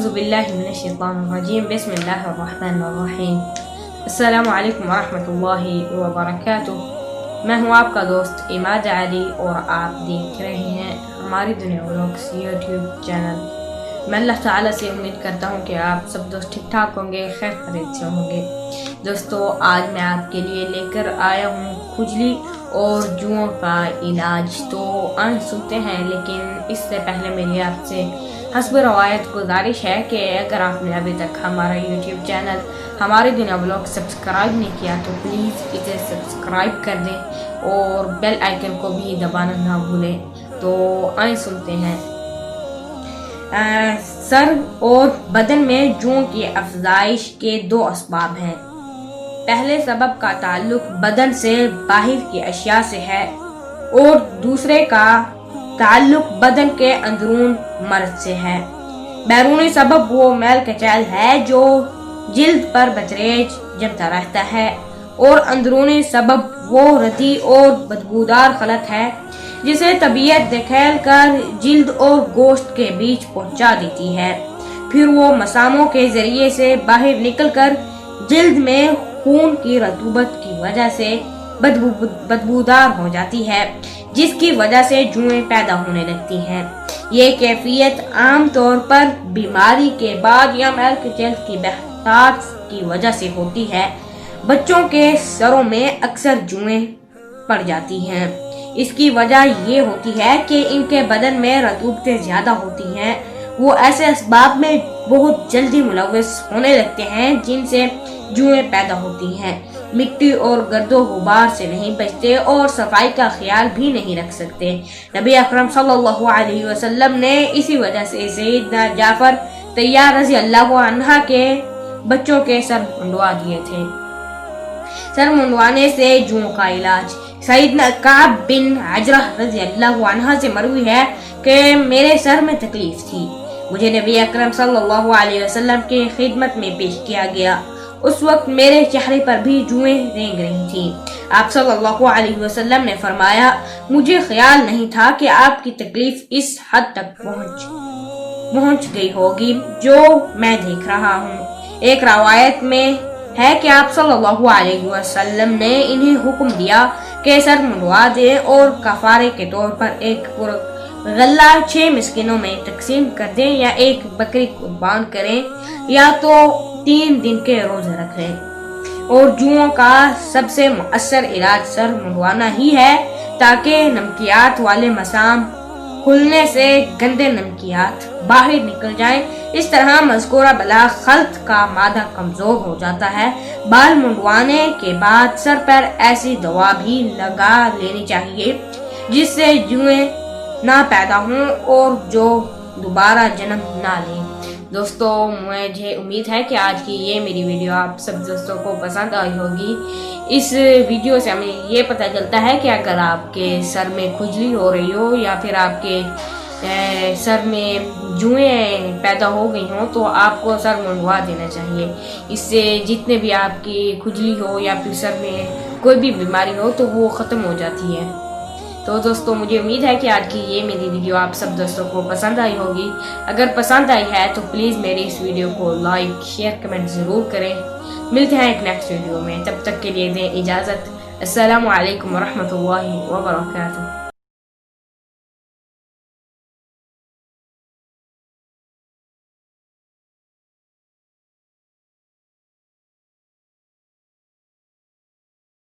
اعوذ باللہ من الشیطان الرجیم بسم اللہ الرحمن الرحیم السلام علیکم ورحمۃ اللہ وبرکاتہ۔ میں ہوں آپ کا دوست عماد علی اور آپ دیکھ رہے ہیں ہماری دنیا ولاگز یوٹیوب چینل۔ میں اللہ تعالیٰ سے امید کرتا ہوں کہ آپ سب دوست ٹھیک ٹھاک ہوں گے، خیر خیریت سے ہوں گے۔ دوستو آج میں آپ کے لیے لے کر آیا ہوں کھجلی اور جوؤں کا علاج، تو آئیں سنتے ہیں۔ لیکن اس سے پہلے میری آپ سے حسب روایت گزارش ہے کہ اگر آپ نے ابھی تک ہمارا یوٹیوب چینل ہماری دنیا بلاگ سبسکرائب نہیں کیا تو پلیز اسے سبسکرائب کر دیں اور بیل آئیکن کو بھی دبانا نہ بھولیں۔ تو آئیں سنتے ہیں۔ سر اور بدن میں جوؤں کی افزائش کے دو اسباب ہیں۔ پہلے سبب کا تعلق بدن سے باہر کی اشیاء سے ہے اور دوسرے کا تعلق بدن کے اندرون مرض سے ہے۔ بیرونی سبب وہ میل کچیل ہے جو جلد پر بچریج جمتا رہتا ہے، اور اندرونی سبب وہ ردی اور بدبودار خلط ہے جسے طبیعت دھکیل کر جلد اور گوشت کے بیچ پہنچا دیتی ہے۔ پھر وہ مساموں کے ذریعے سے باہر نکل کر جلد میں خون کی رطوبت کی وجہ سے بدبودار ہو جاتی ہے، جس کی وجہ سے جوئیں پیدا ہونے لگتی ہیں۔ یہ کیفیت عام طور پر بیماری کے بعد یا میل کچیل کی بحثات کی وجہ سے ہوتی ہے۔ بچوں کے سروں میں اکثر جوئیں پڑ جاتی ہیں۔ اس کی وجہ یہ ہوتی ہے کہ ان کے بدن میں رطوبتیں زیادہ ہوتی ہیں۔ وہ ایسے اسباب میں بہت جلدی ملوث ہونے لگتے ہیں جن سے جوئیں پیدا ہوتی ہیں۔ مٹی اور گرد و غبار سے نہیں بچتے اور صفائی کا خیال بھی نہیں رکھ سکتے۔ نبی اکرم صلی اللہ علیہ وسلم نے اسی وجہ سے سیدنا جعفر طیار رضی اللہ عنہ کے بچوں کے سر منڈوا دیے تھے۔ سر منڈوانے سے جوؤں کا علاج۔ سیدنا کعب بن عجرہ رضی اللہ عنہ سے مروی ہے کہ میرے سر میں تکلیف تھی، مجھے نبی اکرم صلی اللہ علیہ وسلم کی خدمت میں پیش کیا گیا۔ اس وقت میرے چہرے پر بھی جوئیں رینگ رہی تھیں۔ آپ صلی اللہ علیہ وسلم نے فرمایا، مجھے خیال نہیں تھا کہ آپ کی تکلیف اس حد تک پہنچ گئی ہوگی جو میں دیکھ رہا ہوں۔ ایک روایت میں ہے کہ آپ صلی اللہ علیہ وسلم نے انہیں حکم دیا کہ سر منڈوا دیں اور کفارے کے طور پر ایک غلہ 6 مسکینوں میں تقسیم کر دیں، یا ایک بکری قربان کریں، یا تو 3 دن کے روزے رکھیں۔ اور جوؤں کا سب سے مؤثر علاج سر منڈوانا ہی ہے تاکہ نمکیات والے مسام کھلنے سے گندے نمکیات باہر نکل جائیں۔ اس طرح مذکورہ بلا خلط کا مادہ کمزور ہو جاتا ہے۔ بال منڈوانے کے بعد سر پر ایسی دوا بھی لگا لینی چاہیے جس سے جوئیں نہ پیدا ہوں اور جو دوبارہ جنم نہ لیں۔ دوستو مجھے امید ہے کہ آج کی یہ میری ویڈیو آپ سب دوستوں کو پسند آئی ہوگی۔ اس ویڈیو سے ہمیں یہ پتہ چلتا ہے کہ اگر آپ کے سر میں کھجلی ہو رہی ہو یا پھر آپ کے سر میں جوئیں پیدا ہو گئی ہوں تو آپ کو سر منڈوا دینا چاہیے۔ اس سے جتنے بھی آپ کی کھجلی ہو یا پھر سر میں کوئی بھی بیماری ہو تو وہ ختم ہو جاتی ہے۔ تو دوستو مجھے امید ہے کہ آج کی یہ میری ویڈیو آپ سب دوستوں کو پسند آئی ہوگی۔ اگر پسند آئی ہے تو پلیز میری اس ویڈیو کو لائک شیئر کمنٹ ضرور کریں۔ ملتے ہیں ایک نیکسٹ ویڈیو میں، تب تک کے لیے دیں اجازت۔ السلام علیکم ورحمۃ اللہ وبرکاتہ۔